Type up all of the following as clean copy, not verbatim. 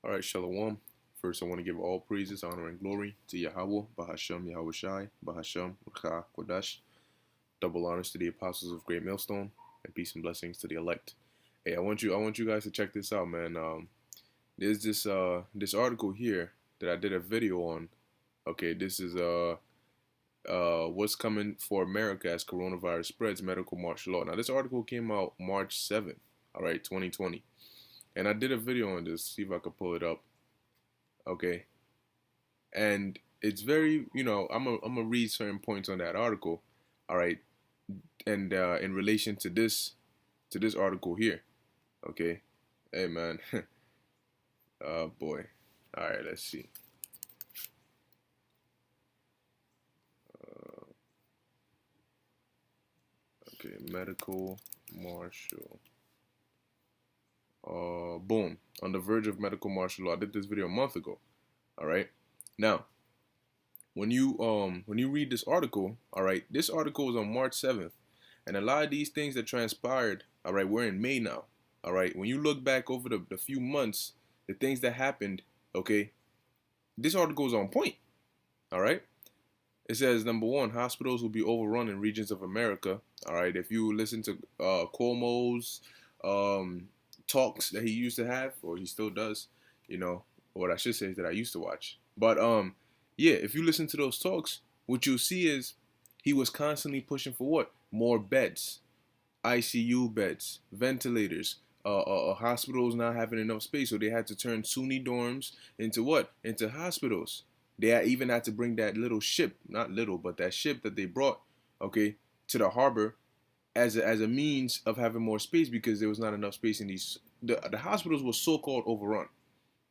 All right, Shalom. First, I want to give all praises, honor, and glory to Yahweh, Bahashem, Yahweh Shai, Bahashem, Rucha, Kodash. Double honors to the apostles of Great Millstone, and peace and blessings to the elect. Hey, I want you guys to check this out, man. There's this article here that I did a video on. Okay, this is what's coming for America as coronavirus spreads, medical martial law. Now, this article came out March 7th, all right, 2020, and I did a video on this. See if I can pull it up. Okay, and it's very, I'm gonna read certain points on that article, all right, and in relation to this article here. Okay, hey man, oh boy, all right, let's see. uh, okay, medical martial, boom, on the verge of medical martial law. I did this video a month ago. All right, now when you read this article, all right, this article was on March 7th, and a lot of these things that transpired, all right, we're in May now. All right, when you look back over the few months, the things that happened, okay, this article is on point. All right, it says number one, hospitals will be overrun in regions of America. All right, if you listen to Cuomo's um, talks that he used to have, or he still does, you know, what I should say is that I used to watch. But yeah, if you listen to those talks, what you'll see is he was constantly pushing for what? More beds, ICU beds, ventilators. Hospitals not having enough space, so they had to turn SUNY dorms into what? Into hospitals. Even had to bring that little ship, not little, but that ship that they brought, okay, to the harbor as a means of having more space because there was not enough space in these. The hospitals were so called overrun.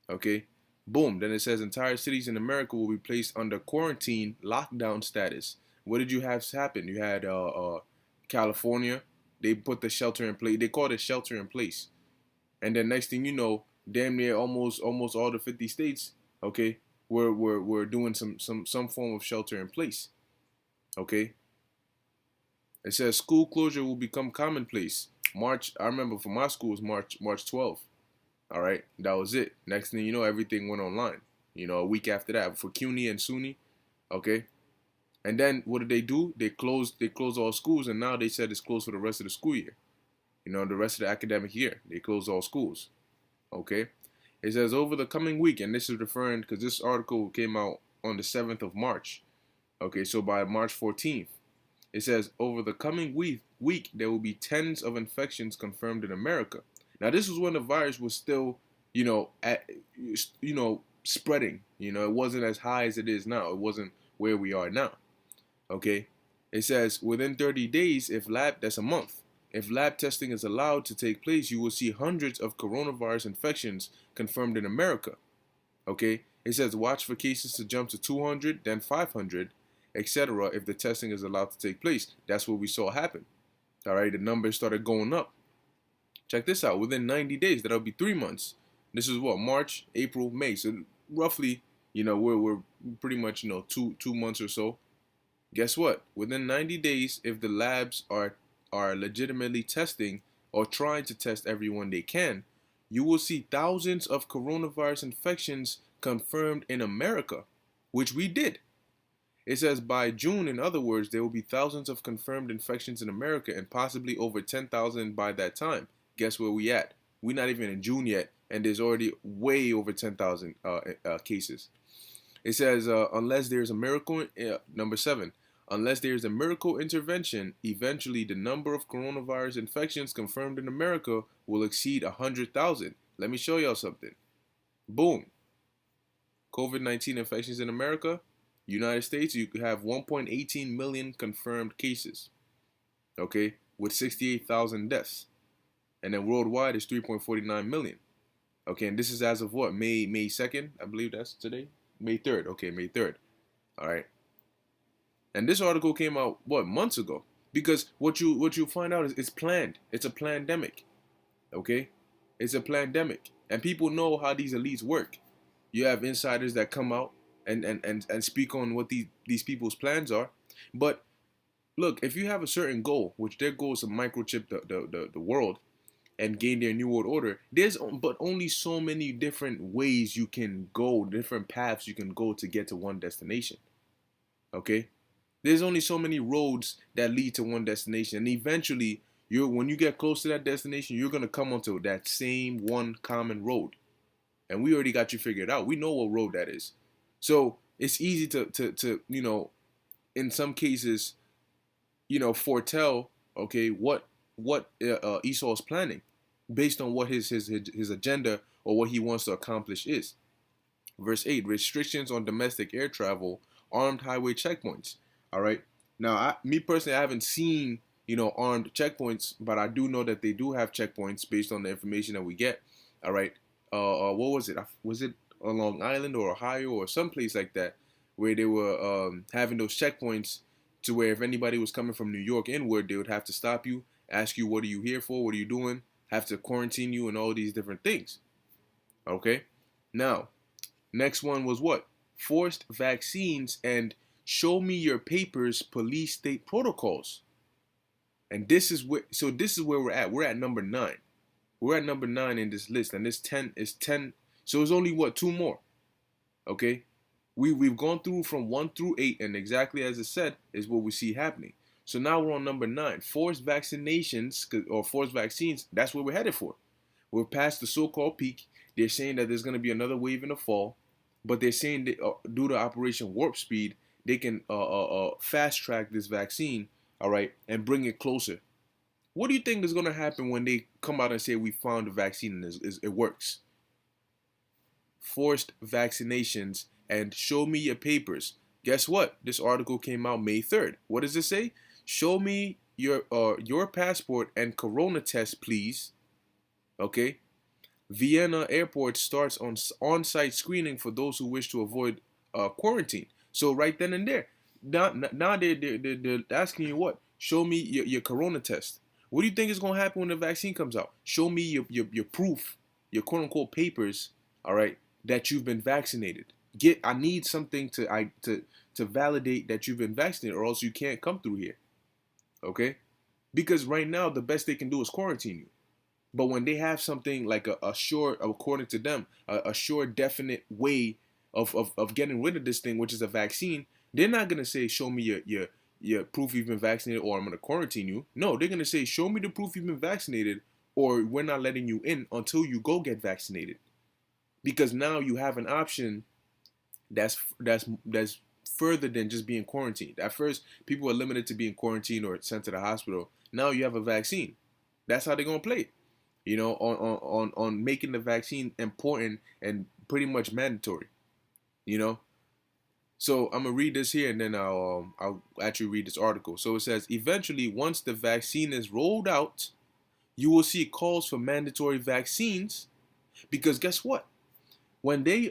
Okay, boom. Then it says entire cities in America will be placed under quarantine lockdown status. What did you have happen? You had California. They put the shelter in place. They called it shelter in place. And then next thing you know, damn near almost all the 50 states, okay, we're doing some form of shelter in place. Okay. It says school closure will become commonplace. March, I remember for my school was March 12th. All right, that was it. Next thing you know, everything went online. You know, a week after that for CUNY and SUNY, okay. And then what did they do? They closed all schools, and now they said it's closed for the rest of the school year. You know, the rest of the academic year, they closed all schools. Okay. It says over the coming week, and this is referring because this article came out on the 7th of March. Okay, so by March 14th, it says over the coming week there will be tens of infections confirmed in America. Now this was when the virus was still, spreading. You know, it wasn't as high as it is now. It wasn't where we are now. Okay, it says within 30 days, if lab that's a month. If lab testing is allowed to take place, you will see hundreds of coronavirus infections confirmed in America. Okay, it says watch for cases to jump to 200, then 500, etc. if the testing is allowed to take place. That's what we saw happen. All right, the numbers started going up. Check this out. Within 90 days, that'll be 3 months. This is what, March, April, May. So roughly, we're pretty much, 2 months or so. Guess what? Within 90 days, if the labs are legitimately testing or trying to test everyone they can, you will see thousands of coronavirus infections confirmed in America, which we did. It says by June, in other words, there will be thousands of confirmed infections in America and possibly over 10,000 by that time. Guess where we at? We're not even in June yet, and there's already way over 10,000 cases. It says unless there's a miracle, number 7, unless there's a miracle intervention, eventually the number of coronavirus infections confirmed in America will exceed 100,000. Let me show y'all something. Boom. COVID-19 infections in America. United States, you have 1.18 million confirmed cases, okay, with 68,000 deaths. And then worldwide is 3.49 million. Okay, and this is as of what? May 2nd, I believe that's today. May 3rd. Okay, May 3rd. All right. And this article came out what, months ago? Because what you find out is it's planned. It's a pandemic. Okay? It's a pandemic. And people know how these elites work. You have insiders that come out and speak on what these people's plans are. But look, if you have a certain goal, which their goal is to microchip the world, and gain their new world order, there's but only so many different ways you can go, different paths you can go to get to one destination. Okay? There's only so many roads that lead to one destination. And eventually, when you get close to that destination, you're gonna come onto that same one common road. And we already got you figured out. We know what road that is. So it's easy to in some cases, foretell, okay, what Esau is planning based on what his agenda or what he wants to accomplish is. Verse 8, restrictions on domestic air travel, armed highway checkpoints. All right. Now, me personally, I haven't seen, armed checkpoints, but I do know that they do have checkpoints based on the information that we get. All right. What was it? Was it on Long Island or Ohio or someplace like that, where they were having those checkpoints to where if anybody was coming from New York inward, they would have to stop you, ask you, what are you here for? What are you doing? Have to quarantine you and all these different things. Okay. Now, next one was what? Forced vaccines and show me your papers, police state protocols. And this is where we're at. We're at number 9. We're at number 9 in this list, and this 10 is 10. So it's only what, 2 more. Okay? We've gone through from 1 through 8, and exactly as it said is what we see happening. So now we're on number 9. Forced vaccinations or forced vaccines, that's what we're headed for. We're past the so-called peak. They're saying that there's going to be another wave in the fall, but they're saying that due to Operation Warp Speed, they can fast track this vaccine, all right, and bring it closer. What do you think is going to happen when they come out and say we found a vaccine and it works? Forced vaccinations and show me your papers. Guess what? This article came out May 3rd. What does it say? Show me your passport and corona test, please. Okay. Vienna Airport starts on-site screening for those who wish to avoid quarantine. So right then and there, now they're asking you what? Show me your corona test. What do you think is going to happen when the vaccine comes out? Show me your proof, your quote-unquote papers, all right, that you've been vaccinated. I need something to validate that you've been vaccinated, or else you can't come through here. Okay? Because right now the best they can do is quarantine you. But when they have something like a sure, according to them, a sure, definite way of getting rid of this thing, which is a vaccine, they're not gonna say, show me your proof you've been vaccinated, or I'm gonna quarantine you. No, they're gonna say, show me the proof you've been vaccinated, or we're not letting you in until you go get vaccinated. Because now you have an option that's further than just being quarantined. At first, people were limited to being quarantined or sent to the hospital. Now you have a vaccine. That's how they're gonna play it. On making the vaccine important and pretty much mandatory. So I'm gonna read this here, and then I'll actually read this article. So it says, eventually, once the vaccine is rolled out, you will see calls for mandatory vaccines, because guess what? When they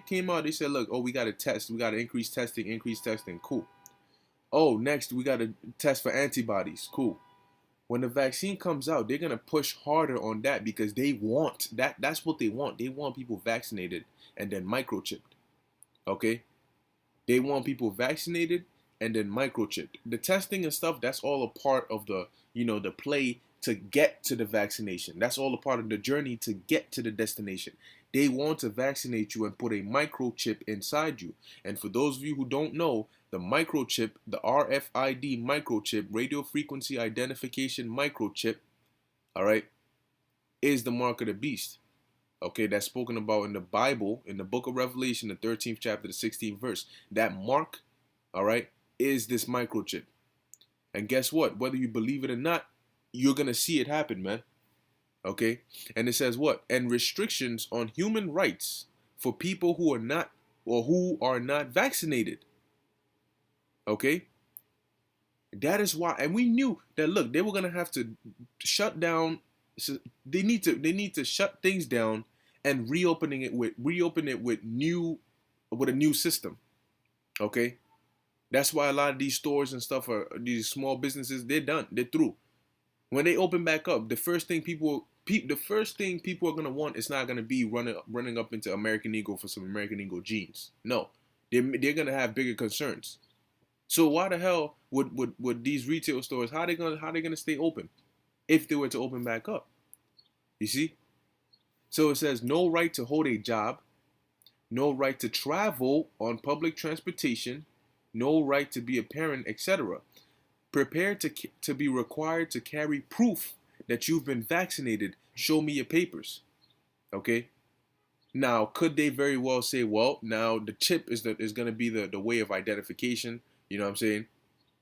came out, they said, look, oh, we got to test, we got to increase testing, cool. Oh, next we got to test for antibodies, cool. When the vaccine comes out, they're gonna push harder on that, because they want that. That's what they want. They want people vaccinated and then microchipped. Okay, they want people vaccinated and then microchipped. The testing and stuff, that's all a part of the the play to get to the vaccination. That's all a part of the journey to get to the destination. They want to vaccinate you and put a microchip inside you. And for those of you who don't know, the microchip, the RFID microchip, radio frequency identification microchip, all right, is the mark of the beast. Okay, that's spoken about in the Bible, in the book of Revelation, the 13th chapter, the 16th verse. That mark, all right, is this microchip. And guess what? Whether you believe it or not, you're going to see it happen, man. Okay? And it says what? And restrictions on human rights for people who are not vaccinated. Okay? That is why, and we knew that, look, they were going to have to shut down. So they need to shut things down and reopen it with a new system. Okay? That's why a lot of these stores and stuff these small businesses, they're done. They're through. When they open back up, the first thing people are gonna want is not gonna be running up into American Eagle for some American Eagle jeans. No, they're gonna have bigger concerns. So why the hell would these retail stores, how they gonna stay open? if they were to open back up. You see? So it says no right to hold a job, no right to travel on public transportation, no right to be a parent, etc. Prepare to be required to carry proof that you've been vaccinated. Show me your papers. Okay? Now, could they very well say, well, now the chip is going to be the way of identification? You know what I'm saying?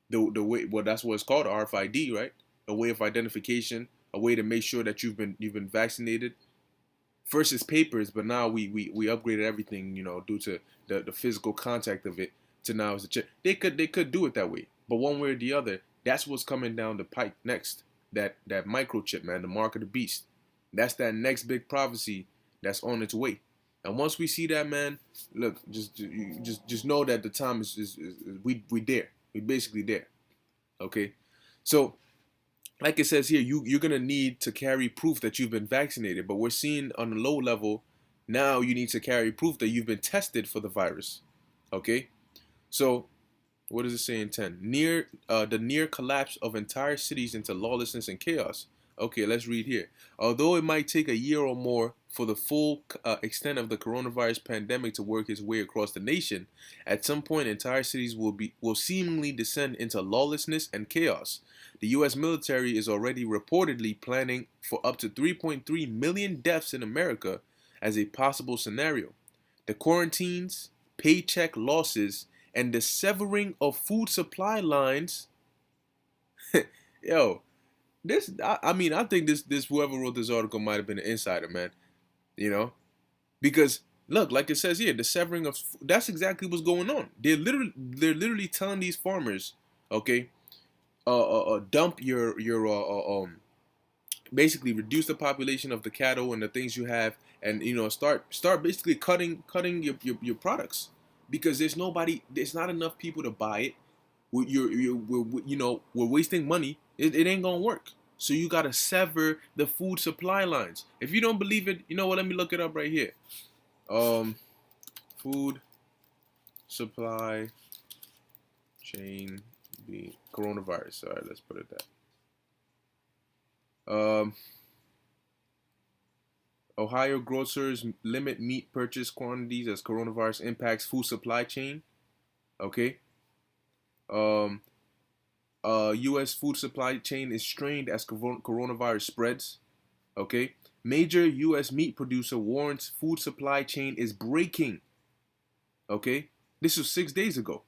The way, well, that's what it's called, RFID, right? A way of identification, a way to make sure that you've been vaccinated. First is papers, but now we upgraded everything, due to the physical contact of it, to now it's a chip. They could do it that way, but one way or the other, that's what's coming down the pike next. That microchip, man, the mark of the beast. That's that next big prophecy that's on its way. And once we see that, man, look, just know that the time is we there. We basically there. Okay, so like it says here, you're gonna need to carry proof that you've been vaccinated. But we're seeing on the low level now you need to carry proof that you've been tested for the virus. Okay, so what does it say in 10? The near collapse of entire cities into lawlessness and chaos. Okay, let's read here. Although it might take a year or more for the full extent of the coronavirus pandemic to work its way across the nation, at some point entire cities will seemingly descend into lawlessness and chaos. The U.S. military is already reportedly planning for up to 3.3 million deaths in America as a possible scenario. The quarantines, paycheck losses, and the severing of food supply lines. Yo, I think this whoever wrote this article might have been an insider, man. Because look, like it says here, the severing of, that's exactly what's going on. They're literally telling these farmers, okay, dump basically reduce the population of the cattle and the things you have, and start basically cutting your products, because there's not enough people to buy it. We're wasting money. It ain't gonna work. So you gotta sever the food supply lines. If you don't believe it, you know what? Let me look it up right here. Food supply chain, the coronavirus. All right, let's put it that. Ohio grocers limit meat purchase quantities as coronavirus impacts food supply chain. Okay. U.S. food supply chain is strained as coronavirus spreads. Okay. Major U.S. meat producer warns food supply chain is breaking. Okay. This was 6 days ago.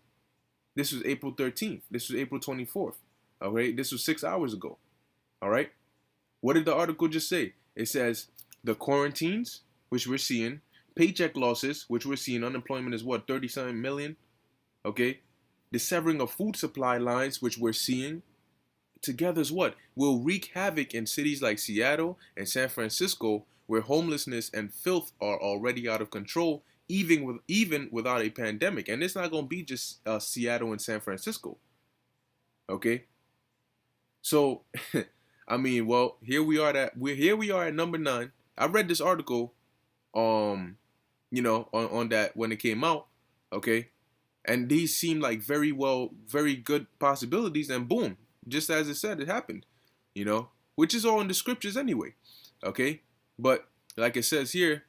This was April 13th. This was April 24th. All right. This was 6 hours ago. All right. What did the article just say? It says the quarantines, which we're seeing, paycheck losses, which we're seeing, unemployment is what, 30-something million? Okay. The severing of food supply lines, which we're seeing, together is what? Will wreak havoc in cities like Seattle and San Francisco, where homelessness and filth are already out of control, even without a pandemic. And it's not going to be just Seattle and San Francisco. Okay? So, I mean, well, here we are at number 9. I read this article, on that when it came out, okay? And these seem like very good possibilities, and boom, just as it said, it happened, which is all in the scriptures anyway, okay? But like it says here,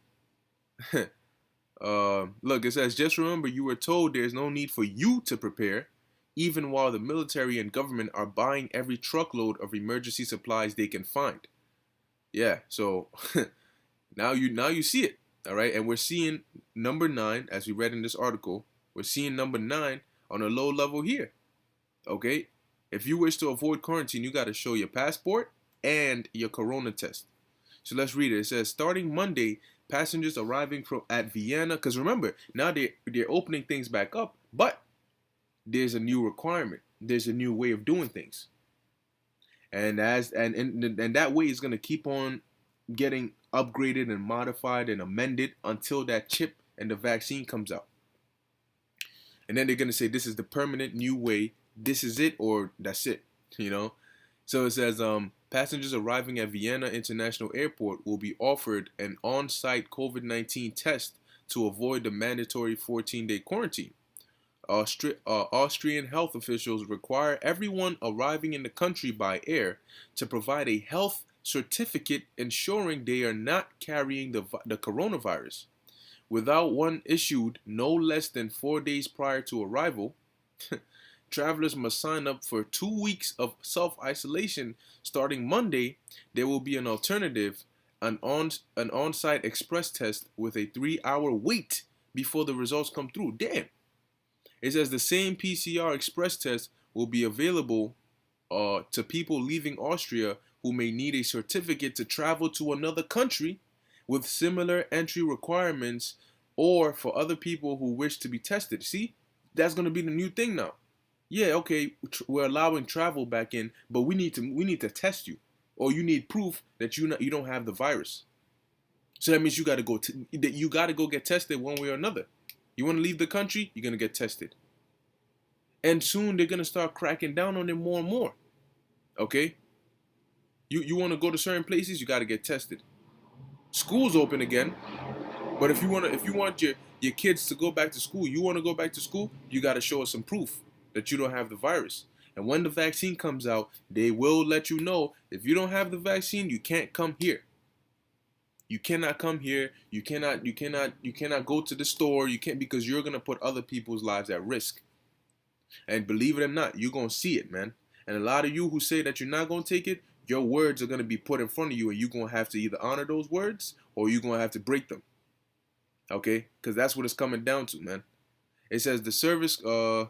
look, it says, just remember you were told there's no need for you to prepare, even while the military and government are buying every truckload of emergency supplies they can find. Yeah, so now you see it, all right? And we're seeing number 9, as we read in this article. We're seeing number 9 on a low level here. Okay? If you wish to avoid quarantine, you got to show your passport and your corona test. So let's read it. It says, starting Monday, passengers arriving at Vienna, because remember, now they're opening things back up, but there's a new requirement. There's a new way of doing things. And that way is going to keep on getting upgraded and modified and amended until that chip and the vaccine comes out. And then they're going to say, this is the permanent new way. This is it, or that's it, So it says, passengers arriving at Vienna International Airport will be offered an on-site COVID-19 test to avoid the mandatory 14-day quarantine. Austrian health officials require everyone arriving in the country by air to provide a health certificate ensuring they are not carrying the coronavirus. Without one issued no less than 4 days prior to arrival, travelers must sign up for 2 weeks of self-isolation starting Monday. There will be an alternative, an on-site express test with a 3-hour wait before the results come through. Damn. It says the same PCR express test will be available to people leaving Austria who may need a certificate to travel to another country with similar entry requirements, or for other people who wish to be tested. See, that's going to be the new thing now. Yeah, okay, we're allowing travel back in, but we need to test you, or you need proof that you don't have the virus. So that means you got to go get tested one way or another. You want to leave the country, you're going to get tested. And soon they're going to start cracking down on it more and more. Okay? You want to go to certain places, you got to get tested. School's open again, but if you want your kids to go back to school, you want to go back to school, you got to show us some proof that you don't have the virus. And when the vaccine comes out, they will let you know, if you don't have the vaccine, you can't come here. You cannot come here. You cannot go to the store. You can't, because you're going to put other people's lives at risk. And believe it or not, you're going to see it, man. And a lot of you who say that you're not going to take it, your words are going to be put in front of you, and you're going to have to either honor those words or you're going to have to break them. Okay? Because that's what it's coming down to, man. It says the service, the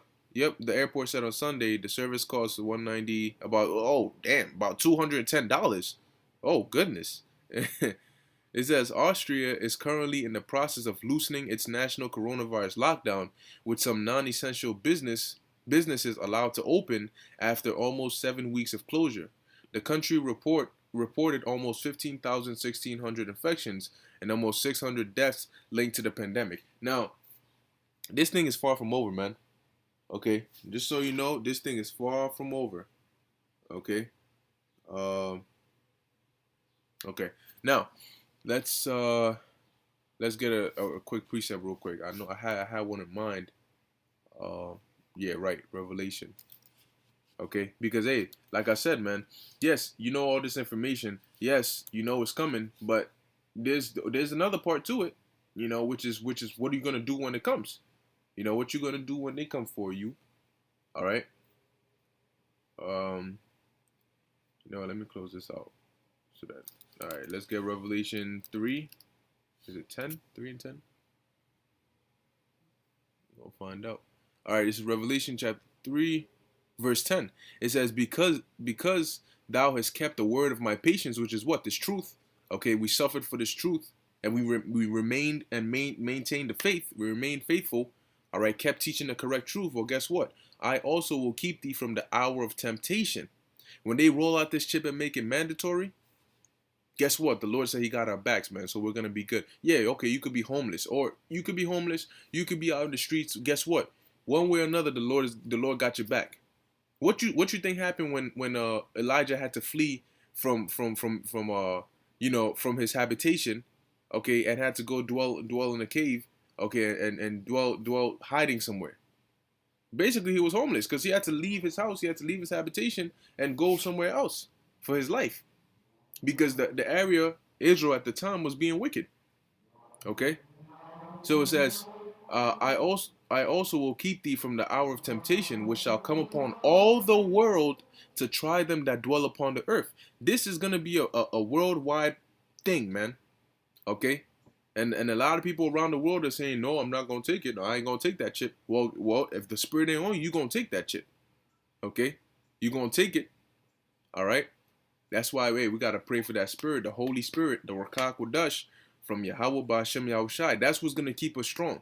airport said on Sunday, the service costs $190, about $210. Oh, goodness. It says Austria is currently in the process of loosening its national coronavirus lockdown, with some non-essential businesses allowed to open after almost 7 weeks of closure. The country reported almost 1,600 infections and almost 600 deaths linked to the pandemic. Now, this thing is far from over, man. Okay, just so you know, this thing is far from over. Okay. Okay. Now, let's get a quick precept real quick. I know I had one in mind. Yeah, right. Revelation. Okay, because hey, like I said, man, yes, you know all this information. Yes, you know it's coming, but there's another part to it, you know, which is what are you gonna do when it comes? You know what you're gonna do when they come for you. All right. Let me close this out. So that, all right, let's get Revelation 3. Is it 10? 3 and 10? We'll find out. All right, this is Revelation chapter 3, verse 10. It says, because thou hast kept the word of my patience, which is what? This truth. Okay, we suffered for this truth, and we remained and maintained the faith. We remained faithful. All right, kept teaching the correct truth. Well, guess what? I also will keep thee from the hour of temptation. When they roll out this chip and make it mandatory, guess what? The Lord said he got our backs, man, so we're going to be good. Yeah, okay, you could be homeless, or you could be homeless, you could be out in the streets. Guess what? One way or another, the Lord got your back. What you think happened when Elijah had to flee from his habitation, okay, and had to go dwell in a cave, okay, and dwell hiding somewhere. Basically, he was homeless because he had to leave his house, he had to leave his habitation and go somewhere else for his life, because the area, Israel at the time, was being wicked. Okay, so it says, I also will keep thee from the hour of temptation, which shall come upon all the world to try them that dwell upon the earth. This is gonna be a worldwide thing, man. Okay, and a lot of people around the world are saying, no, I'm not gonna take it. No, I ain't gonna take that chip. Well, if the spirit ain't on you, you gonna take that chip. Okay, you gonna take it. All right. That's why, we got to pray for that spirit, the Holy Spirit, the Rakak Wadash from Yahweh Ba'Shem Yahushai. That's what's going to keep us strong.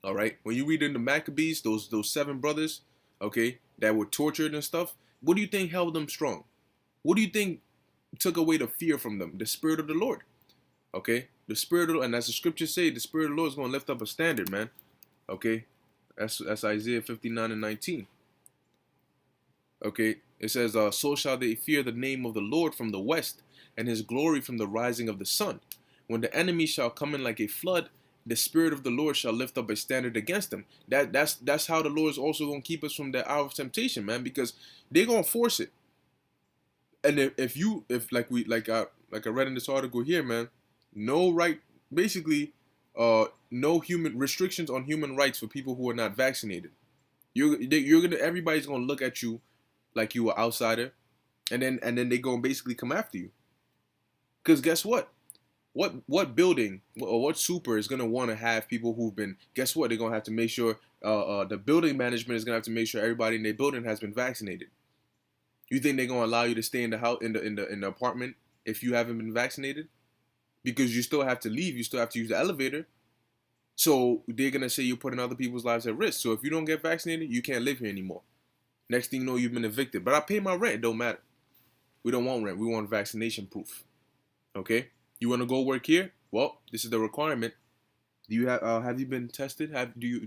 All right. When you read in the Maccabees, those 7 brothers, okay, that were tortured and stuff, what do you think held them strong? What do you think took away the fear from them? The Spirit of the Lord. Okay. The Spirit of the Lord, and as the scriptures say, the Spirit of the Lord is going to lift up a standard, man. Okay. That's Isaiah 59 and 19. Okay. It says, so shall they fear the name of the Lord from the west, and his glory from the rising of the sun. When the enemy shall come in like a flood, the Spirit of the Lord shall lift up a standard against them. That's how the Lord is also gonna keep us from the hour of temptation, man, because they're gonna force it. And if like I read in this article here, man, no right, basically, no human restrictions on human rights for people who are not vaccinated. You're gonna everybody's gonna look at you like you are outsider, and then they gonna basically come after you. Cause guess what? What building or what super is gonna want to have people who've been? Guess what? They're gonna have to make sure the building management is gonna have to make sure everybody in their building has been vaccinated. You think they're gonna allow you to stay in the house in the apartment if you haven't been vaccinated? Because you still have to leave. You still have to use the elevator. So they're gonna say you're putting other people's lives at risk. So if you don't get vaccinated, you can't live here anymore. Next thing you know, you've been evicted. But I pay my rent. It don't matter. We don't want rent. We want vaccination proof. Okay? You want to go work here? Well, this is the requirement. Do you have you been tested? Have you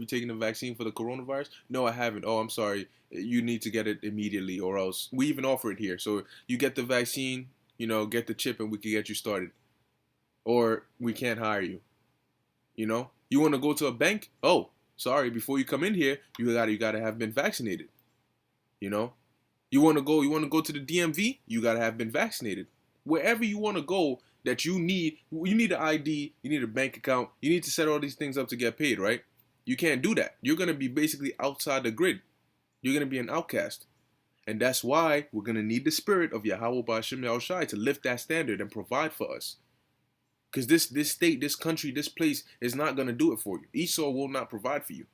taken the vaccine for the coronavirus? No, I haven't. Oh, I'm sorry. You need to get it immediately, or else we even offer it here. So you get the vaccine, get the chip, and we can get you started. Or we can't hire you. You want to go to a bank? Oh, sorry. Before you come in here, you gotta have been vaccinated. You know, you want to go to the DMV? You gotta have been vaccinated. Wherever you want to go, that you need an ID, you need a bank account, you need to set all these things up to get paid, right? You can't do that. You're gonna be basically outside the grid. You're gonna be an outcast, and that's why we're gonna need the spirit of Yahweh Ba'ashem Yahushai to lift that standard and provide for us. Because this state, this country, this place is not gonna do it for you. Esau will not provide for you.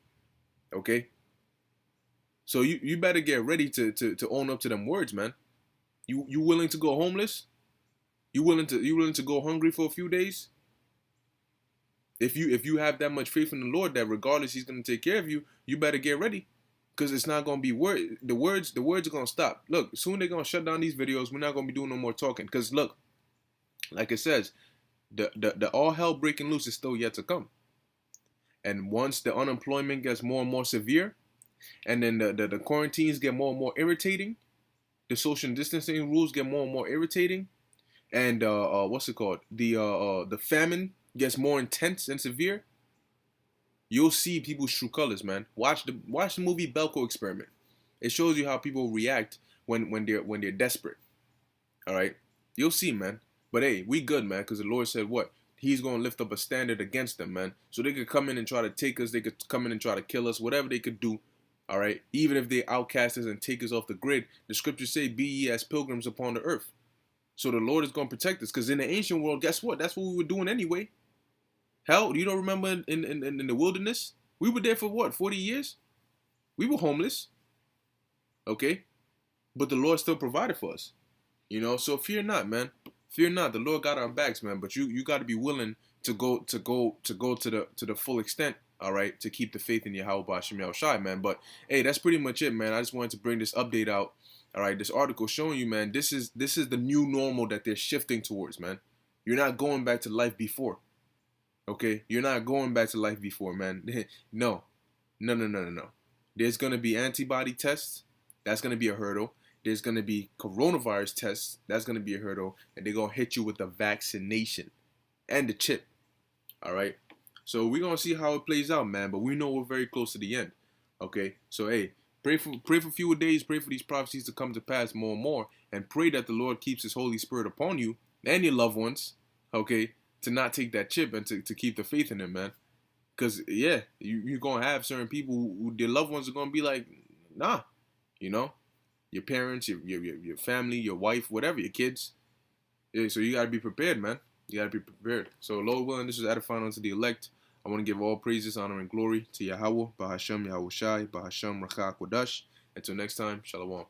Okay. So you better get ready to own up to them words, man. You willing to go homeless? You willing to go hungry for a few days? If you have that much faith in the Lord that regardless He's gonna take care of you, you better get ready, because it's not gonna be word. The words are gonna stop. Look, soon they're gonna shut down these videos. We're not gonna be doing no more talking. Because look, like it says, the all hell breaking loose is still yet to come. And once the unemployment gets more and more severe, and then the quarantines get more and more irritating, the social distancing rules get more and more irritating, and what's it called? The famine gets more intense and severe. You'll see people's true colors, man. Watch the movie Belko Experiment. It shows you how people react when they're desperate. All right, you'll see, man. But hey, we good, man, because the Lord said what? He's gonna lift up a standard against them, man. So they could come in and try to take us. They could come in and try to kill us. Whatever they could do. All right. Even if they outcast us and take us off the grid, the scriptures say, "Be ye as pilgrims upon the earth." So the Lord is going to protect us. Because in the ancient world, guess what? That's what we were doing anyway. Hell, you don't remember in the wilderness? We were there for what, 40 years? We were homeless. Okay? But the Lord still provided for us. So fear not, man. Fear not. The Lord got our backs, man. But you got to be willing to go to the full extent, all right, to keep the faith in Yahweh Ba'ashem Yahushai, man. But hey, that's pretty much it, man. I just wanted to bring this update out. All right, this article showing you, man, this is the new normal that they're shifting towards, man. You're not going back to life before. Okay? You're not going back to life before, man. No. There's going to be antibody tests. That's going to be a hurdle. There's going to be coronavirus tests. That's going to be a hurdle. And they're going to hit you with the vaccination and the chip. All right? So we're going to see how it plays out, man. But we know we're very close to the end. Okay? So, hey, pray for fewer days. Pray for these prophecies to come to pass more and more. And pray that the Lord keeps His Holy Spirit upon you and your loved ones, okay, to not take that chip and to keep the faith in Him, man. Because, yeah, you're going to have certain people who their loved ones are going to be like, nah, your parents, your family, your wife, whatever, your kids. Yeah, so you got to be prepared, man. You got to be prepared. So, Lord willing, this is edifying unto the elect. I want to give all praises, honor, and glory to Yahweh, Ba'ashem Yahushai, Ba'ashem Rakha Kodash. Until next time, Shalom.